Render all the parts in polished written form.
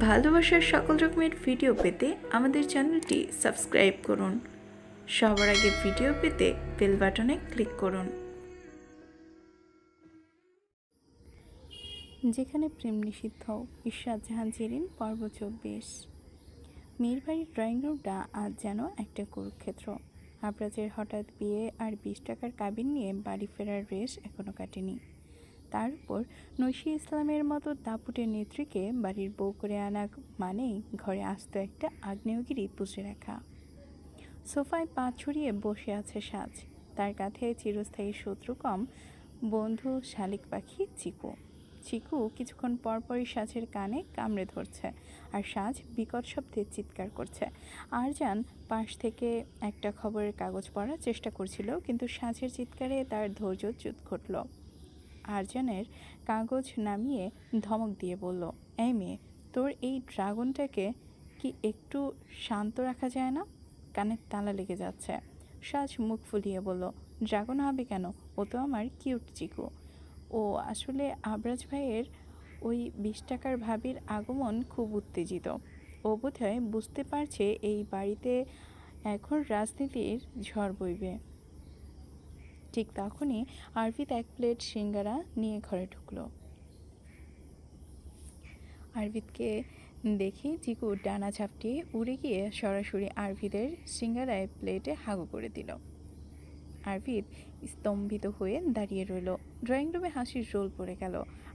ভালোবাসার সকল রকমের ভিডিও পেতে আমাদের চ্যানেলটি সাবস্ক্রাইব করুন। সবার আগে ভিডিও পেতে বেল বাটনে ক্লিক করুন। যেখানে প্রেম নিষিদ্ধ, ইরশাদ জাহান জেরিন, পর্ব 24। মেয়ের বাড়ির ড্রয়িং রুমটা আজ যেন একটা কুরুক্ষেত্র। আবরাজের হঠাৎ বিয়ে আর 20 টাকার কাবিন নিয়ে বাড়ি ফেরার রেশ এখনও কাটেনি। তার উপর নৈশি ইসলামের মতো দাপুটের নেত্রীকে বাড়ির বউ করে আনা মানেই ঘরে আসতো একটা আগ্নেয়গিরি পুষে রাখা। সোফায় পা ছড়িয়ে বসে আছে সাজ, তার কাঁধে চিরস্থায়ী শত্রু কম বন্ধু শালিক পাখি চিকু। চিকু কিছুক্ষণ পরপরই সাজের কানে কামড়ে ধরছে, আর সাজ বিকট শব্দে চিৎকার করছে। আরজান পাশ থেকে একটা খবরের কাগজ পড়ার চেষ্টা করছিল, কিন্তু সাজের চিৎকারে তার ধৈর্যচ্যুত ঘটল। আরজানের কাগজ নামিয়ে ধমক দিয়ে বলল, এই মেয়ে, তোর এই ড্রাগনটাকে কি একটু শান্ত রাখা যায় না? কানের তালা লেগে যাচ্ছে। সাজ মুখ ফুলিয়ে বলল, ড্রাগন হবে কেন? ও তো আমার কিউট চিকু। ও আসলে আবরাজ ভাইয়ের ওই 20 টাকার ভাবির আগমন খুব উত্তেজিত। ও বোধহয় বুঝতে পারছে এই বাড়িতে এখন রাজনীতির ঝড় বইবে। ঠিক তখনই আরভিত এক প্লেট সিঙ্গারা নিয়ে ঘরে ঢুকলো। আরভিদকে দেখে চিকু ডানা ঝাপটিয়ে উড়ে গিয়ে সরাসরি আরভিদের সিঙ্গারায় প্লেটে হাগু করে দিল। আরভিদ স্তম্ভিত হয়ে দাঁড়িয়ে রইল। ড্রয়িং রুমে হাসির রোল পড়ে গেল।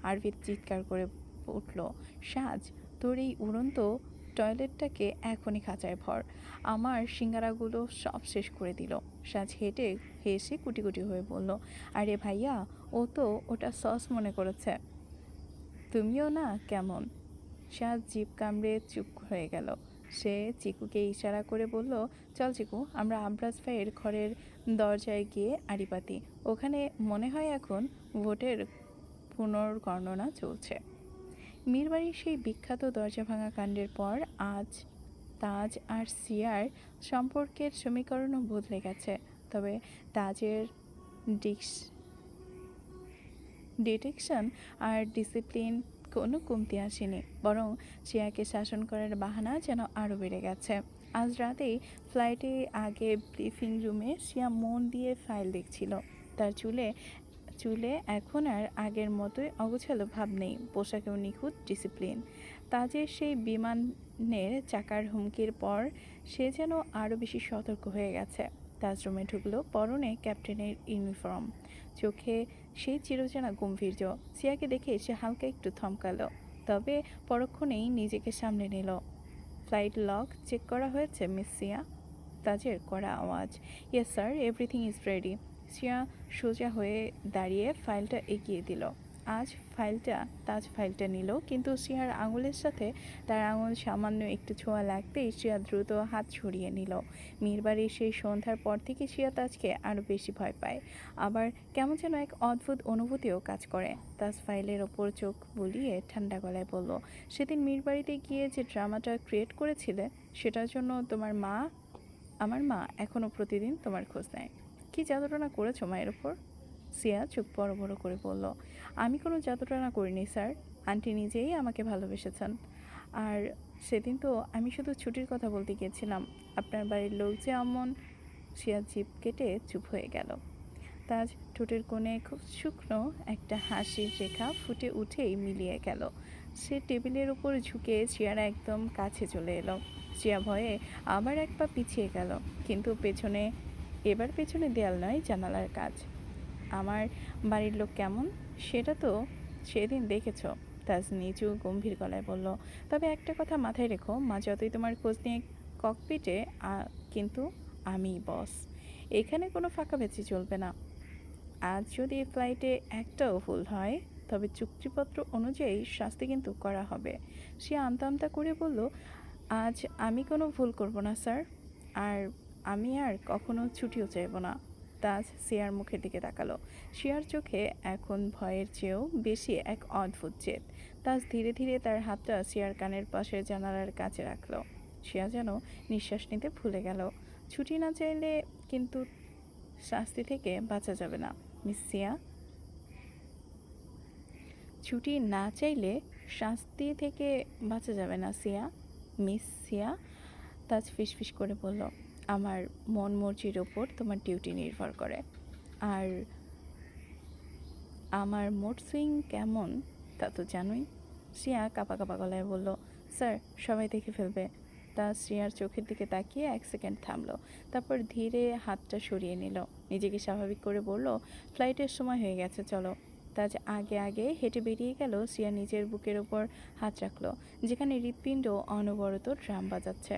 আরভিদ চিৎকার করে উঠল, সাজ, তোর এই উড়ন্ত টয়লেটটাকে এখনই খাঁচায় ভর। আমার সিঙ্গারাগুলো সব শেষ করে দিল। সাজ হেসে কুটি কুটি হয়ে বলল, আরে ভাইয়া, ও তো ওটা সস মনে করেছে। তুমিও না কেমন? সাজ জিভ কামড়ে চুপ হয়ে গেল। সে চিকুকে ইশারা করে বলল, চল চিকু, আমরা আবরাজ ভাইয়ের ঘরের দরজায় গিয়ে আড়ি পাতি। ওখানে মনে হয় এখন ভোটের পুনর্গণনা চলছে। মীরবাড়ির সেই বিখ্যাত দরজা ভাঙা কাণ্ডের পর আজ তাজ আর সিয়ার সম্পর্কের সমীকরণও বদলে গেছে। তবে তাজের ডিটেকশন আর ডিসিপ্লিন কোনো কমতি আসেনি, বরং সিয়াকে শাসন করার বাহানা যেন আরও বেড়ে গেছে। আজ রাতেই ফ্লাইটে আগে ব্রিফিং রুমে সিয়া মন দিয়ে ফাইল দেখছিল। তার চুলে এখন আর আগের মতোই অগোছালো ভাব নেই, পোশাকেও নিখুঁত ডিসিপ্লিন। তাজের সেই বিমানের চাকার হুমকির পর সে যেন আরও বেশি সতর্ক হয়ে গেছে। তাজ রুমে ঢুকলো, পরনে ক্যাপ্টেনের ইউনিফর্ম, চোখে সেই চিরচেনা গম্ভীর্য। সিয়াকে দেখে সে হালকা একটু থমকালো, তবে পরক্ষণেই নিজেকে সামলে নিল। ফ্লাইট লক চেক করা হয়েছে মিস সিয়া? তাজের কড়া আওয়াজ। Yes sir, everything is ready. Siya সোজা হয়ে দাঁড়িয়ে ফাইলটা এগিয়ে দিল। তাজ ফাইলটা নিল, কিন্তু সিয়ার আঙুলের সাথে তার আঙুল সামান্য একটু ছোঁয়া লাগতেই সিয়া দ্রুত হাত সরিয়ে নিল। মীরবাড়ির সেই সন্ধ্যার পর থেকে সিয়া তাজকে আরও বেশি ভয় পায়। আবার কেমন যেন এক অদ্ভুত অনুভূতিও কাজ করে। তাজ ফাইলের ওপর চোখ বুলিয়ে ঠান্ডা গলায় বলল, সেদিন মীরবাড়িতে গিয়ে যে ড্রামাটা ক্রিয়েট করেছিলে, সেটার জন্য আমার মা এখনও প্রতিদিন তোমার খোঁজ নেয়। কি যাতনা করেছো মায়ের ওপর? সিয়া চোখ বড় বড় করে বলল, আমি কোনো যাতনা করিনি স্যার, আন্টি নিজেই আমাকে ভালোবেসেছেন। আর সেদিন তো আমি শুধু ছুটির কথা বলতে গিয়েছিলাম। আপনার বাড়ির লোক যে এমন। সিয়া জিভ কেটে চুপ হয়ে গেল। তাজ ঠোঁটের কোণে খুব শুকনো একটা হাসির রেখা ফুটে উঠেই মিলিয়ে গেল। সে টেবিলের উপর ঝুঁকে সিয়ার একদম কাছে চলে এলো। সিয়া ভয়ে আবার এক পা পিছিয়ে গেল, কিন্তু এবার পেছনে দেয়াল নয়, জানালার কাজ। আমার বাড়ির লোক কেমন সেটা তো সেদিন দেখেছ। তাজ নিচু গম্ভীর গলায় বলল, তবে একটা কথা মাথায় রেখো, মা যতই তোমার খোঁজ নিয়ে ককপিটে, কিন্তু আমিই বস। এখানে কোনো ফাঁকাবাজি চলবে না। আজ যদি ফ্লাইটে একটাও ভুল হয়, তবে চুক্তিপত্র অনুযায়ী শাস্তি কিন্তু করা হবে। সে আমতা আমতা করে বলল, আজ আমি কোনো ভুল করব না স্যার, আর আমি আর কখনো ছুটিও চাইব না। তাজ সিয়ার মুখের দিকে তাকালো। সিয়ার চোখে এখন ভয়ের চেয়েও বেশি এক অদ্ভুত জেদ। তাজ ধীরে ধীরে তার হাতটা সিয়ার কানের পাশের জানালার কাছে রাখলো। সিয়া যেন নিঃশ্বাস নিতে ভুলে গেল। ছুটি না চাইলে কিন্তু শাস্তি থেকে বাঁচা যাবে না মিস সিয়া। ছুটি না চাইলে শাস্তি থেকে বাঁচা যাবে না সিয়া। মিস সিয়া, তাজ ফিসফিস করে বলল, আমার মন মর্জির ওপর তোমার ডিউটি নির্ভর করে। আর আমার মোড সুইং কেমন তা তো জানোই। শ্রিয়া কাঁপা কাঁপা গলায় বলল, স্যার সবাই দেখে ফেলবে। তা শ্রিয়ার চোখের দিকে তাকিয়ে 1 সেকেন্ড থামলো, তারপর ধীরে হাতটা সরিয়ে নিল, নিজেকে স্বাভাবিক করে বলল, ফ্লাইটের সময় হয়ে গেছে, চলো। তাজ আগে আগে হেঁটে বেরিয়ে গেল। শ্রিয়া নিজের বুকের ওপর হাত রাখলো, যেখানে হৃৎপিণ্ড অনবরত ড্রাম বাজাচ্ছে।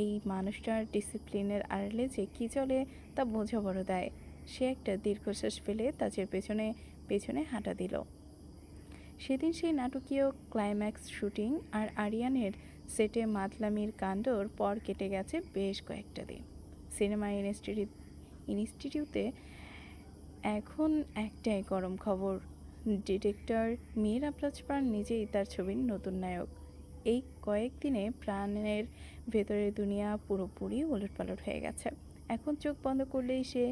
এই মানুষটার ডিসিপ্লিনের আড়ালে যে কী চলে তা বোঝা বড় দায়। সে একটা দীর্ঘশ্বাস ফেলে তাজের পেছনে পেছনে হাঁটা দিল। সেদিন সেই নাটকীয় ক্লাইম্যাক্স শুটিং আর আরিয়ানের সেটে মাতলামির কাণ্ডর পর কেটে গেছে বেশ কয়েকটা দিন। সিনেমা ইনস্টিটিউটে এখন একটাই গরম খবর, ডিরেক্টর মীর আফরোজ প্রাণ নিজেই তার ছবির নতুন নায়ক। এই কয়েকদিনে প্রাণের ভেতরের দুনিয়া পুরোপুরি ওলটপালট হয়ে গেছে। এখন চোখ বন্ধ করলেই সে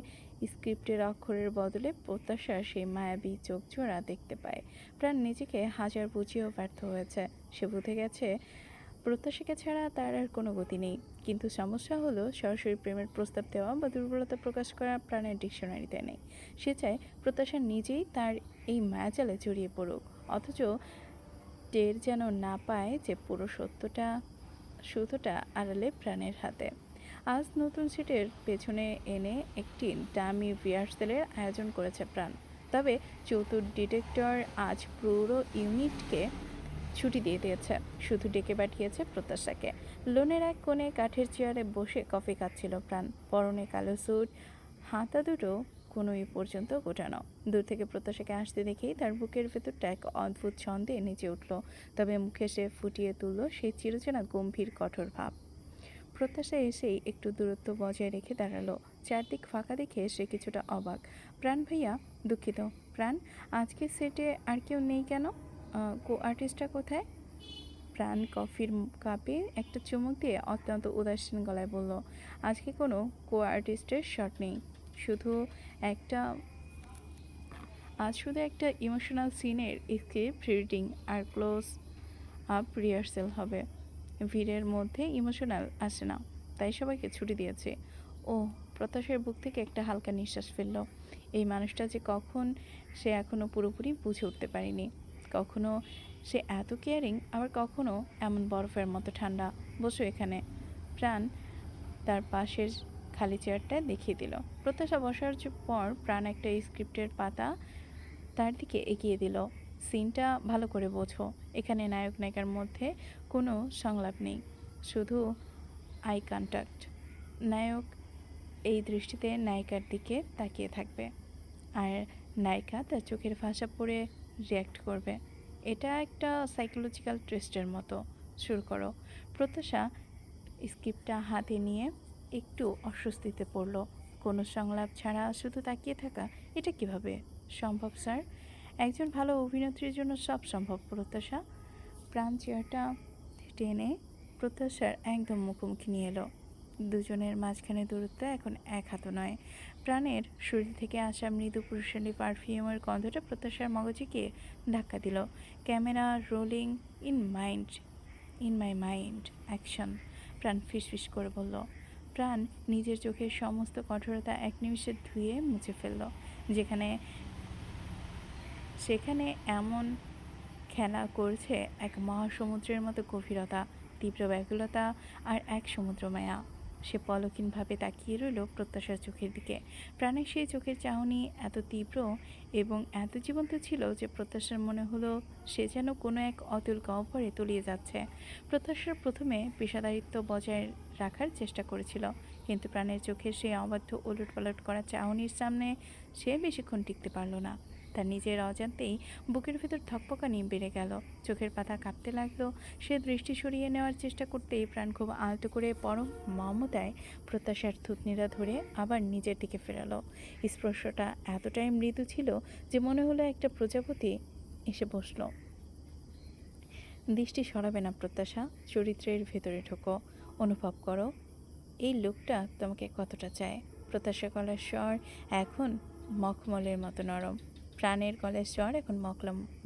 স্ক্রিপ্টের অক্ষরের বদলে প্রত্যাশার সেই মায়াবী চোখ জোড়া দেখতে পায়। প্রাণ নিজেকে হাজার বুঝিয়েও ব্যর্থ হয়েছে। সে বুঝে গেছে প্রত্যাশাকে ছাড়া তার আর কোনো গতি নেই। কিন্তু সমস্যা হলো, সরাসরি প্রেমের প্রস্তাব দেওয়া বা দুর্বলতা প্রকাশ করা প্রাণের ডিকশনারিতে নেই। সে চায় প্রত্যাশা নিজেই তার এই মায়াজালে জড়িয়ে পড়ুক, অথচ টের যেন না পায় যে পুরো সত্যটা আড়ালে প্রাণের হাতে। আজ নতুন সিটের পেছনে এনে একটি ডামি রিহার্সেলের আয়োজন করেছে প্রাণ। তবে চতুর ডিরেক্টর আজ পুরো ইউনিটকে ছুটি দিয়ে দিয়েছে, শুধু ডেকে পাঠিয়েছে প্রত্যাশাকে। লোনের এক কোণে কাঠের চেয়ারে বসে কফি খাচ্ছিল প্রাণ, পরনে কালো স্যুট, হাতা দুটো কোনোই পর্যন্ত গোটানো। দূর থেকে প্রত্যাশাকে আসতে দেখেই তার বুকের ভেতরটা এক অদ্ভুত ছন্দে নেচে উঠল, তবে মুখে সে ফুটিয়ে তুলল সেই চিরচেনা গম্ভীর কঠোর ভাব। প্রত্যাশা এসেই একটু দূরত্ব বজায় রেখে দাঁড়ালো। চারদিক ফাঁকা দেখে সে কিছুটা অবাক। প্রাণ ভাইয়া, দুঃখিত। প্রাণ, আজকে সেটে আর কেউ নেই কেন? কো আর্টিস্টটা কোথায়? প্রাণ কফির কাপে একটা চুমুক দিয়ে অত্যন্ত উদাসীন গলায় বলল, আজকে কোনো কো আর্টিস্টের শট নেই। শুধু একটা শুধু একটা ইমোশনাল সিনের স্ক্রিপ্ট রিডিং আর ক্লোজ আপ রিহার্সেল হবে। ভিড়ের মধ্যে ইমোশনাল আসে না, তাই সবাইকে ছুটি দিয়েছে। ও, প্রত্যাশার বুক থেকে একটা হালকা নিঃশ্বাস ফেলল। এই মানুষটা যে কখন, সে এখনও পুরোপুরি বুঝে উঠতে পারেনি। কখনো সে এত কেয়ারিং, আবার কখনো এমন বরফের মতো ঠান্ডা। বসো এখানে। প্রাণ তার পাশের খালি চেয়ারটা দেখিয়ে দিল। প্রত্যাশা বসার পর প্রাণ একটা স্ক্রিপ্টের পাতা তার দিকে এগিয়ে দিল। সিনটা ভালো করে বোঝো, এখানে নায়ক নায়িকার মধ্যে কোনো সংলাপ নেই, শুধু আই কন্ট্যাক্ট। নায়ক এই দৃষ্টিতে নায়িকার দিকে তাকিয়ে থাকবে, আর নায়িকা তার চোখের ভাষা পড়ে রিয়্যাক্ট করবে। এটা একটা সাইকোলজিক্যাল টুইস্টের মতো। শুরু করো। প্রত্যাশা স্ক্রিপ্টটা হাতে নিয়ে একটু অস্বস্তিতে পড়ল। কোনো সংলাপ ছাড়া শুধু তাকিয়ে থাকা, এটা কিভাবে সম্ভব স্যার? একজন ভালো অভিনেত্রীর জন্য সব সম্ভব প্রত্যাশা। প্রাণ চেয়ারটা টেনে প্রত্যাশার একদম মুখোমুখি নিয়ে এলো। দুজনের মাঝখানে দূরত্ব এখন এক হাতও নয়। প্রাণের শরীর থেকে আসা মৃদু পুরুষালী পারফিউমের গন্ধটা প্রত্যাশার মগজে গিয়ে ধাক্কা দিল। Camera rolling, in my mind, action. প্রাণ ফিসফিস করে বলল। প্রাণ নিজের চোখের সমস্ত কঠোরতা এক নিমিষে ধুয়ে মুছে ফেলল। সেখানে এমন খেলা করছে এক মহাসমুদ্রের মতো গভীরতা, তীব্র ব্যাকুলতা আর এক সমুদ্র মায়া। সে পলকহীনভাবে তাকিয়ে রইল প্রত্যাশার চোখের দিকে। প্রাণের সেই চোখের চাহনি এত তীব্র এবং এত জীবন্ত ছিল যে প্রত্যাশার মনে হলো সে যেন কোনো এক অতুল গহ্বরে তলিয়ে যাচ্ছে। প্রত্যাশার প্রথমে পেশাদারিত্ব বজায় রাখার চেষ্টা করেছিল, কিন্তু প্রাণের চোখের সেই অবাধ্য ওলটপালট করা চাহনির সামনে সে বেশিক্ষণ টিকতে পারল না। তার নিজের অজান্তেই বুকের ভেতর ধকপকানি বেড়ে গেল, চোখের পাতা কাঁপতে লাগলো। সে দৃষ্টি সরিয়ে নেওয়ার চেষ্টা করতেই প্রাণ খুব আলতো করে পরম মমতায় প্রত্যাশার থুতনিটা ধরে আবার নিজের দিকে ফেরালো। স্পর্শটা এতটাই মৃদু ছিল যে মনে হলো একটা প্রজাপতি এসে বসলো। দৃষ্টি সরাবে না প্রত্যাশা, চরিত্রের ভেতরে ঢোকো, অনুভব করো এই লোকটা তোমাকে কতটা চায়। প্রত্যাশা করার স্বর এখন মখমলের মতো নরম। প্রাণের গলের স্বর এখন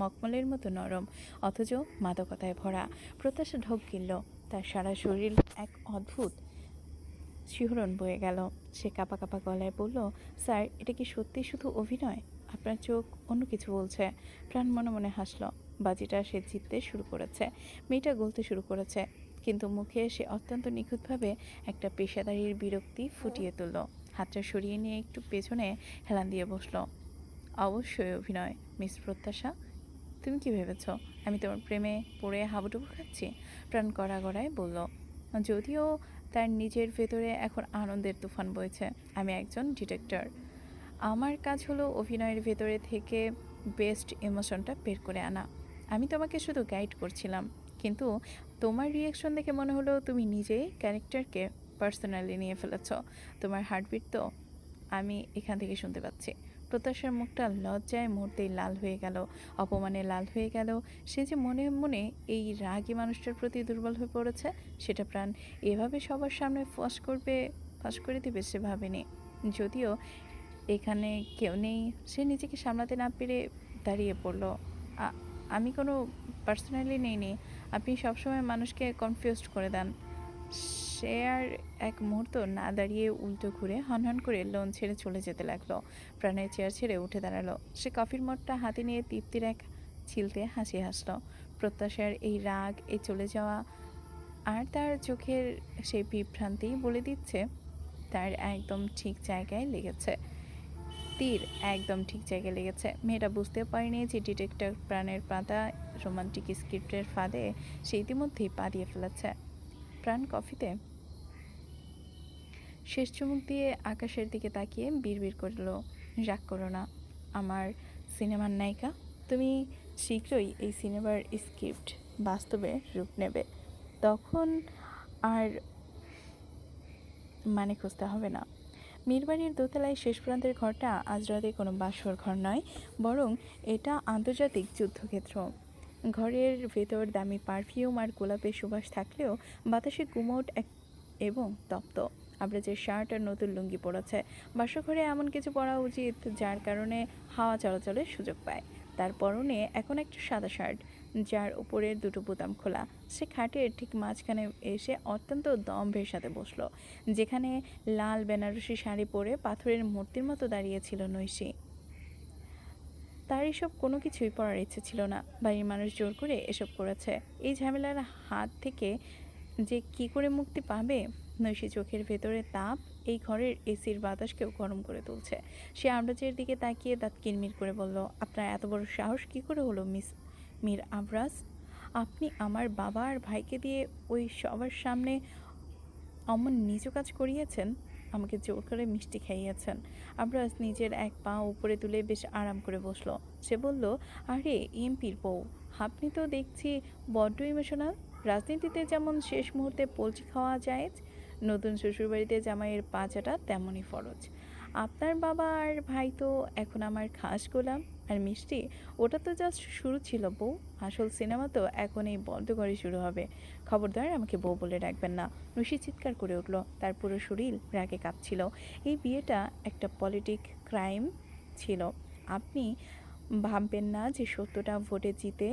মখমলের মতো নরম, অথচ মাদকতায় ভরা। প্রত্যাশা ঢোক গিলল, তার সারা শরীর এক অদ্ভুত শিহরণ বয়ে গেল। সে কাঁপা কাঁপা গলায় বলল, স্যার, এটা কি সত্যি শুধু অভিনয়? আপনার চোখ অন্য কিছু বলছে। প্রাণ মনে মনে হাসল। বাজিটা সে জিততে শুরু করেছে, মেয়েটা গলতে শুরু করেছে, কিন্তু মুখে সে অত্যন্ত নিখুঁতভাবে একটা পেশাদারির বিরক্তি ফুটিয়ে তুলল। হাতটা সরিয়ে নিয়ে একটু পেছনে হেলান দিয়ে বসল। অবশ্যই অভিনয়, মিস প্রত্যাশা। তুমি কি ভেবেছ আমি তোমার প্রেমে পড়ে হাবুডুবু খাচ্ছি? প্রাণ কড়া গড়ায় বলল, যদিও তার নিজের ভেতরে এখন আনন্দের তুফান বইছে। আমি একজন ডিটেক্টর। আমার কাজ হলো অভিনয়ের ভেতরে থেকে বেস্ট ইমোশনটা বের করে আনা। আমি তোমাকে শুধু গাইড করছিলাম, কিন্তু তোমার রিয়াকশন দেখে মনে হলো তুমি নিজেই ক্যারেক্টারকে পার্সোনালি নিয়ে ফেলেছ। তোমার হার্টবিট তো আমি এখান থেকে শুনতে পাচ্ছি। প্রত্যাশার মুখটা লজ্জায় মুহূর্তেই লাল হয়ে গেল, অপমানে লাল হয়ে গেল। সে যে মনে মনে এই রাগী মানুষটার প্রতি দুর্বল হয়ে পড়েছে, সেটা প্রাণ এভাবে সবার সামনে ফাঁস করে দিবে সে ভাবেনি। যদিও এখানে কেউ নেই, সে নিজেকে সামলাতে না পেরে দাঁড়িয়ে পড়ল। আমি কোনো পার্সোনালি নেইনি। আপনি সবসময় মানুষকে কনফিউজড করে দেন। সে আর এক মুহূর্ত না দাঁড়িয়ে উল্টো ঘুরে হনহন করে লোন ছেড়ে চলে যেতে লাগলো। প্রাণের চেয়ার ছেড়ে উঠে দাঁড়ালো। সে কফির মগটা হাতে নিয়ে তৃপ্তির এক ছিলতে হাসি হাসলো। প্রত্যাশার এই রাগ, এই চলে যাওয়া আর তার চোখের সেই বিভ্রান্তি বলে দিচ্ছে তার একদম ঠিক জায়গায় লেগেছে। তীর একদম ঠিক জায়গায় লেগেছে। মেয়েটা বুঝতে পারেনি যে ডিটেকটিভ প্রাণের পাতা রোমান্টিক স্ক্রিপ্টের ফাঁদে সে ইতিমধ্যেই পা দিয়ে ফেলেছে। প্রাণ কফিতে শেষ চুমুক দিয়ে আকাশের দিকে তাকিয়ে বিড়বিড় করল, রাগ করো না আমার সিনেমার নায়িকা। তুমি শীঘ্রই এই সিনেমার স্ক্রিপ্ট বাস্তবে রূপ নেবে। তখন আর মানে খুঁজতে হবে না। মীরবাড়ির দোতলায় শেষ প্রান্তের ঘরটা আজ রাতে কোনো বাসর ঘর নয়, বরং এটা আন্তর্জাতিক যুদ্ধক্ষেত্র। ঘরের ভেতর দামি পারফিউম আর গোলাপের সুবাস থাকলেও বাতাসে গুমোট এবং তপ্ত। আবরাজের শার্ট আর নতুন লুঙ্গি পরেছে। বাসঘরে এমন কিছু পরা উচিত যার কারণে হাওয়া চলাচলের সুযোগ পায়। তার পরনে এখন একটা সাদা শার্ট, যার উপরের দুটো বোতাম খোলা। সে খাটের ঠিক মাঝখানে এসে অত্যন্ত দম্ভের সাথে বসলো, যেখানে লাল বেনারসি শাড়ি পরে পাথরের মূর্তির মতো দাঁড়িয়েছিল নৈশি। তার এসব কোনো কিছুই পড়ার ইচ্ছে ছিল না। বাড়ির মানুষ জোর করে এসব করেছে। এই ঝামেলার হাত থেকে যে কি করে মুক্তি পাবে? নৈশি চোখের ভেতরে তাপ এই ঘরের এসির বাতাসকেও গরম করে তুলছে। সে আবরাজের দিকে তাকিয়ে দাঁত কিরমির করে বলল, আপনার এত বড় সাহস কি করে হলো মীর আবরাজ? আপনি আমার বাবা আর ভাইকে দিয়ে ওই সবার সামনে অমন নিচু কাজ করিয়েছেন। আমাকে জোর করে মিষ্টি খাইয়েছেন। আবরাজ নিজের এক পা উপরে তুলে বেশ আরাম করে বসলো। সে বলল, আরে এমপির বউ, আপনি তো দেখছি বড্ড ইমোশনাল। রাজনীতিতে যেমন শেষ মুহূর্তে পোলট্রি খাওয়া যায়, নতুন শ্বশুরবাড়িতে জামাইয়ের পা চাটা তেমনই ফরজ। আপনার বাবা আর ভাই তো এখন আমার খাস গোলাম। আর মিষ্টি, ওটা তো জাস্ট শুরু ছিল বউ। আসল সিনেমা তো এখন এই বন্ধ করে শুরু হবে। খবরদার আমাকে বউ বলে ডাকবেন না। নৈশি চিৎকার করে উঠল, তার পুরো শরীর রাগে কাঁপছিল। এই বিয়েটা একটা পলিটিক ক্রাইম ছিল। আপনি ভাববেন না যে সত্যটা ভোটে জিতে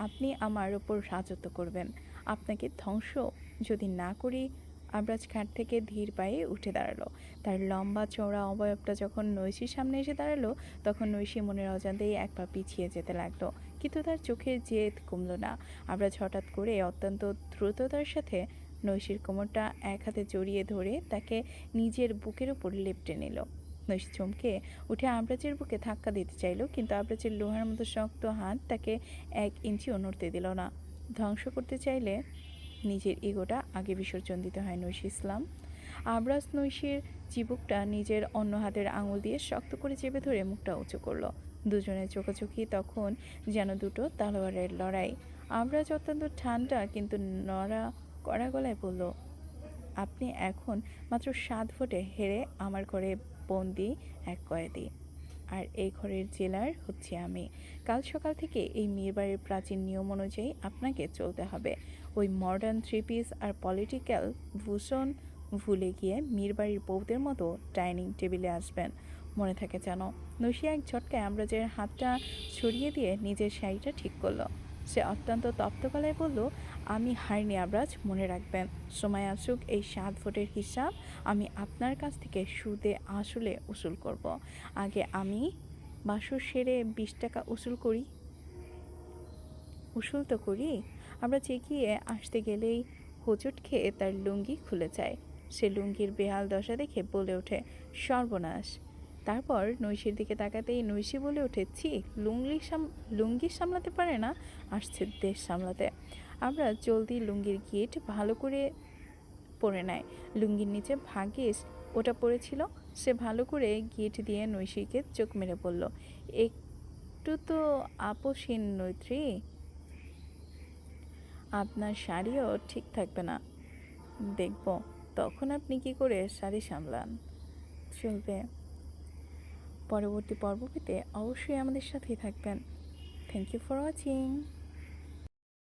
আপনি আমার ওপর রাজত্ব করবেন। আপনাকে ধ্বংস যদি না করি। আবরাজ খাট থেকে ধীর পায়ে উঠে দাঁড়ালো। তার লম্বা চওড়া অবয়বটা যখন নৈশির সামনে এসে দাঁড়ালো, তখন নৈশি মনের অজান্তেই এক পা পিছিয়ে যেতে লাগলো, কিন্তু তার চোখের জেদ কমল না। আবরাজ হঠাৎ করে অত্যন্ত দ্রুততার সাথে নৈশির কোমরটা এক হাতে জড়িয়ে ধরে তাকে নিজের বুকের উপর লেপ্টে নিল। নৈশি চমকে উঠে আবরাজের বুকে ধাক্কা দিতে চাইল, কিন্তু আবরাজের লোহার মতো শক্ত হাত তাকে 1 ইঞ্চিও নড়তে দিল না। ধ্বংস করতে চাইলে নিজের ইগোটা আগে বিসর্জন দিতে হয় নৈশি ইসলাম। আবরাজ নৈশির চিবুকটা নিজের অন্য হাতের আঙুল দিয়ে শক্ত করে চেপে ধরে মুখটা উঁচু করলো। দুজনের চোখাচোখি তখন যেন দুটো তলোয়ারের লড়াই। আবরাজ অত্যন্ত ঠান্ডা কিন্তু নড়া কড়া গলায় বলল, আপনি এখন মাত্র 7 ভোটে হেরে আমার ঘরে বন্দি এক কয়েদি, আর এই ঘরের জেলার হচ্ছে আমি। কাল সকাল থেকে এই মেয়েবাড়ির প্রাচীন নিয়ম অনুযায়ী আপনাকে চলতে হবে। ওই মডার্ন 3 পিস আর পলিটিক্যাল ভূষণ ভুলে গিয়ে মেয়েবাড়ির বউদের মতো ডাইনিং টেবিলে আসবেন। মনে থাকে যেন। নৈশি এক ঝটকায় আমরাজের হাতটা ছড়িয়ে দিয়ে নিজের শাড়িটা ঠিক করলো। সে অত্যন্ত তপ্ত গলায় বলল, আমি হারিনি আবরাজ, মনে রাখবেন। সময় আসুক এই 7 ভোটের হিসাব আমি আপনার কাছ থেকে সুদে আসলে উসুল করব। আগে আমি বাসর সেরে 20 টাকা উসুল তো করি। আমরা চেকিয়ে আসতে গেলেই হোঁচট খেয়ে তার লুঙ্গি খুলে যায়। সে লুঙ্গির বেহাল দশা দেখে বলে ওঠে, সর্বনাশ। তারপর নৈশির দিকে তাকাতেই নৈশি বলে ওঠে, ছি, লুঙ্গি সামলাতে পারে না, আসছে দেশ সামলাতে। আমরা জলদি লুঙ্গির গিট ভালো করে পরে নেয়। লুঙ্গির নিচে ভাগ্যিস ওটা পড়েছিল। সে ভালো করে গিট দিয়ে নৈশিকে চোখ মেরে বলল, একটু তো আপোষহীন নৈত্রী, আপনার শাড়িও ঠিক থাকবে না, দেখব তখন আপনি কি করে শাড়ি সামলান। চলবে। পরবর্তী পর্ব পেতে অবশ্যই আমাদের সাথেই থাকবেন। Thank you for watching.